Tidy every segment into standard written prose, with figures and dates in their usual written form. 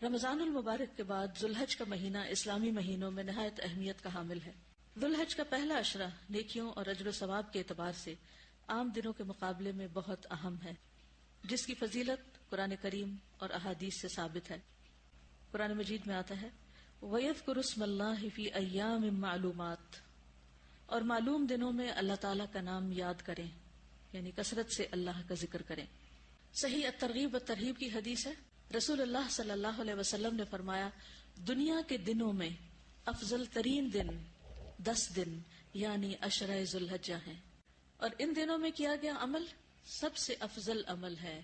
رمضان المبارک کے بعد ذوالحج کا مہینہ اسلامی مہینوں میں نہایت اہمیت کا حامل ہے۔ ذوالحج کا پہلا عشرہ نیکیوں اور اجر و ثواب کے اعتبار سے عام دنوں کے مقابلے میں بہت اہم ہے، جس کی فضیلت قرآن کریم اور احادیث سے ثابت ہے۔ قرآن مجید میں آتا ہے وَيَذْكُرُ اسْمَ اللَّهِ فِي أَيَّامٍ مَّعْلُومَاتٍ، اور معلوم دنوں میں اللہ تعالیٰ کا نام یاد کریں، یعنی کثرت سے اللہ کا ذکر کریں۔ صحیح الترغیب والترہیب کی حدیث ہے، رسول اللہ صلی اللہ علیہ وسلم نے فرمایا دنیا کے دنوں میں افضل ترین دن 10 دن یعنی عشرہ ذوالحجہ ہیں، اور ان دنوں میں کیا گیا عمل سب سے افضل عمل ہے۔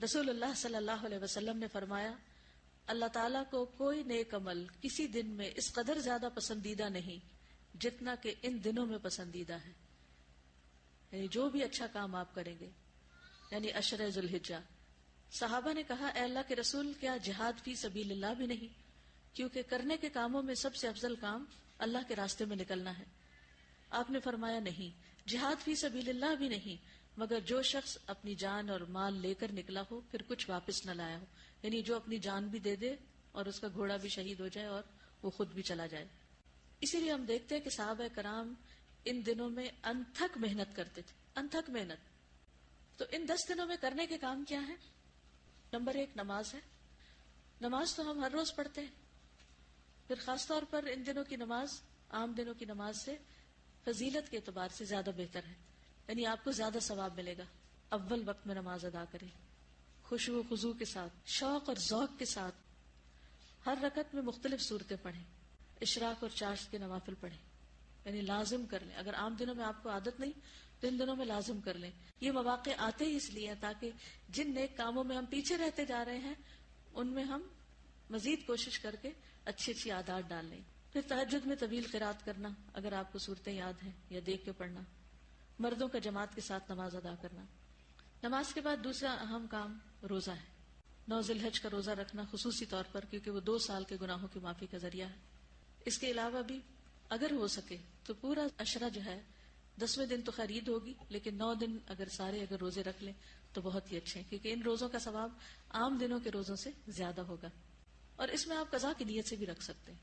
رسول اللہ صلی اللہ علیہ وسلم نے فرمایا اللہ تعالیٰ کو کوئی نیک عمل کسی دن میں اس قدر زیادہ پسندیدہ نہیں جتنا کہ ان دنوں میں پسندیدہ ہے، یعنی جو بھی اچھا کام آپ کریں گے، یعنی عشرہ ذوالحجہ۔ صحابہ نے کہا اے اللہ کے رسول، کیا جہاد فی سبیل اللہ بھی نہیں؟ کیونکہ کرنے کے کاموں میں سب سے افضل کام اللہ کے راستے میں نکلنا ہے۔ آپ نے فرمایا نہیں، جہاد فی سبیل اللہ بھی نہیں، مگر جو شخص اپنی جان اور مال لے کر نکلا ہو پھر کچھ واپس نہ لایا ہو، یعنی جو اپنی جان بھی دے دے اور اس کا گھوڑا بھی شہید ہو جائے اور وہ خود بھی چلا جائے۔ اسی لیے ہم دیکھتے ہیں کہ صحابہ کرام ان دنوں میں انتھک محنت کرتے تھے، انتھک محنت۔ تو ان 10 دنوں میں کرنے کے کام کیا ہیں؟ نمبر 1 نماز ہے۔ نماز تو ہم ہر روز پڑھتے ہیں، پھر خاص طور پر ان دنوں کی نماز عام دنوں کی نماز سے فضیلت کے اعتبار سے زیادہ بہتر ہے، یعنی آپ کو زیادہ ثواب ملے گا۔ اول وقت میں نماز ادا کریں، خشوع و خضوع کے ساتھ، شوق اور ذوق کے ساتھ، ہر رکعت میں مختلف صورتیں پڑھیں، اشراق اور چاشت کے نوافل پڑھیں، یعنی لازم کر لیں۔ اگر عام دنوں میں آپ کو عادت نہیں تو ان دنوں میں لازم کر لیں۔ یہ مواقع آتے ہی اس لیے ہیں تاکہ جن نیک کاموں میں ہم پیچھے رہتے جا رہے ہیں ان میں ہم مزید کوشش کر کے اچھی اچھی عادات ڈال لیں۔ پھر تہجد میں طویل قرات کرنا، اگر آپ کو صورتیں یاد ہیں، یا دیکھ کے پڑھنا۔ مردوں کا جماعت کے ساتھ نماز ادا کرنا۔ نماز کے بعد دوسرا اہم کام روزہ ہے۔ 9 ذوالحج کا روزہ رکھنا خصوصی طور پر، کیونکہ وہ 2 سال کے گناہوں کی معافی کا ذریعہ ہے۔ اس کے علاوہ بھی اگر ہو سکے تو پورا عشرہ جو ہے 10ویں دن تو خرید ہوگی، لیکن 9 دن اگر روزے رکھ لیں تو بہت ہی اچھے ہیں، کیونکہ ان روزوں کا ثواب عام دنوں کے روزوں سے زیادہ ہوگا۔ اور اس میں آپ قضا کی نیت سے بھی رکھ سکتے ہیں،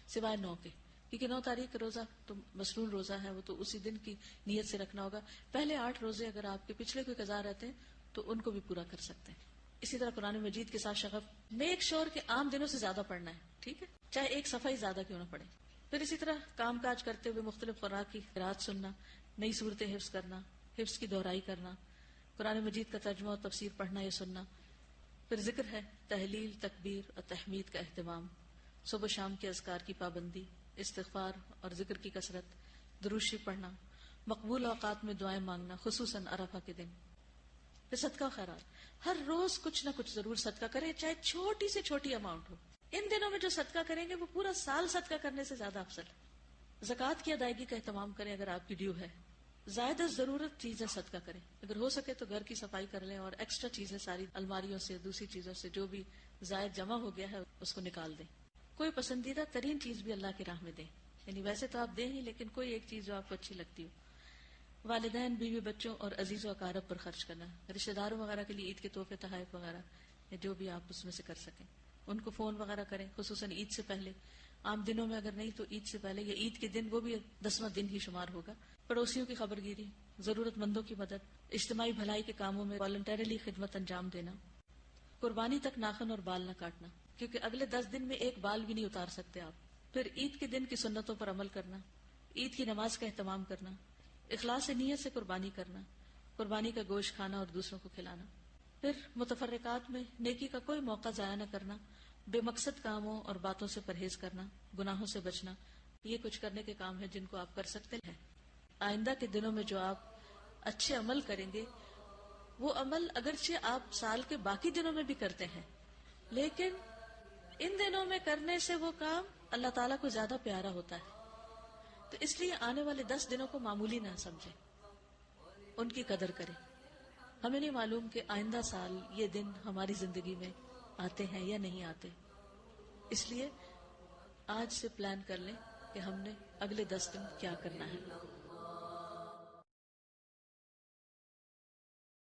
سوائے 9 کے، کیونکہ 9 تاریخ کا روزہ تو مسنون روزہ ہے، وہ تو اسی دن کی نیت سے رکھنا ہوگا۔ پہلے 8 روزے اگر آپ کے پچھلے کوئی قضا رہتے ہیں تو ان کو بھی پورا کر سکتے ہیں۔ اسی طرح قرآن مجید کے ساتھ شغف میک شور کے عام دنوں سے زیادہ پڑھنا ہے، ٹھیک ہے، چاہے ایک صفحہ ہی زیادہ کیوں نہ پڑھے۔ پھر اسی طرح کام کاج کرتے ہوئے مختلف قرآن کی قرات سننا، نئی صورتیں حفظ کرنا، حفظ کی دہرائی کرنا، قرآن مجید کا ترجمہ اور تفسیر پڑھنا یا سننا۔ پھر ذکر ہے، تحلیل، تکبیر اور تحمید کا اہتمام، صبح و شام کے اذکار کی پابندی، استغفار اور ذکر کی کثرت، درود شریف پڑھنا، مقبول اوقات میں دعائیں مانگنا، خصوصاً عرفہ کے دن۔ پھر صدقہ و خیرات، ہر روز کچھ نہ کچھ ضرور صدقہ کریں، چاہے چھوٹی سے چھوٹی اماؤنٹ ہو۔ ان دنوں میں جو صدقہ کریں گے وہ پورا سال صدقہ کرنے سے زیادہ افضل ہے۔ زکوٰۃ کی ادائیگی کا اہتمام کریں اگر آپ کی ڈیو ہے۔ زائد ضرورت چیزیں صدقہ کریں، اگر ہو سکے تو گھر کی صفائی کر لیں اور ایکسٹرا چیزیں ساری الماریوں سے، دوسری چیزوں سے جو بھی زائد جمع ہو گیا ہے اس کو نکال دیں۔ کوئی پسندیدہ ترین چیز بھی اللہ کی راہ میں دیں، یعنی ویسے تو آپ دیں ہی، لیکن کوئی ایک چیز جو آپ کو اچھی لگتی ہو۔ والدین، بیوی بچوں اور عزیز و اقارب پر خرچ کرنا، رشتہ داروں وغیرہ کے لیے عید کے تحفے، تحائف وغیرہ، یا جو بھی آپ اس میں سے کر سکیں، ان کو فون وغیرہ کریں، خصوصاً عید سے پہلے۔ عام دنوں میں اگر نہیں تو عید سے پہلے یا عید کے دن، وہ بھی 10واں دن ہی شمار ہوگا۔ پڑوسیوں کی خبر گیری، ضرورت مندوں کی مدد، اجتماعی بھلائی کے کاموں میں والنٹریلی خدمت انجام دینا۔ قربانی تک ناخن اور بال نہ کاٹنا، کیونکہ اگلے 10 دن میں ایک بال بھی نہیں اتار سکتے آپ۔ پھر عید کے دن کی سنتوں پر عمل کرنا، عید کی نماز کا اہتمام کرنا، اخلاص نیت سے قربانی کرنا، قربانی کا گوشت کھانا اور دوسروں کو کھلانا۔ پھر متفرقات میں نیکی کا کوئی موقع ضائع نہ کرنا، بے مقصد کاموں اور باتوں سے پرہیز کرنا، گناہوں سے بچنا، یہ کچھ کرنے کے کام ہیں جن کو آپ کر سکتے ہیں۔ آئندہ کے دنوں میں جو آپ اچھے عمل کریں گے، وہ عمل اگرچہ آپ سال کے باقی دنوں میں بھی کرتے ہیں، لیکن ان دنوں میں کرنے سے وہ کام اللہ تعالیٰ کو زیادہ پیارا ہوتا ہے۔ تو اس لیے آنے والے 10 دنوں کو معمولی نہ سمجھیں، ان کی قدر کریں۔ ہمیں نہیں معلوم کہ آئندہ سال یہ دن ہماری زندگی میں آتے ہیں یا نہیں آتے، اس لیے آج سے پلان کر لیں کہ ہم نے اگلے 10 دن کیا کرنا ہے۔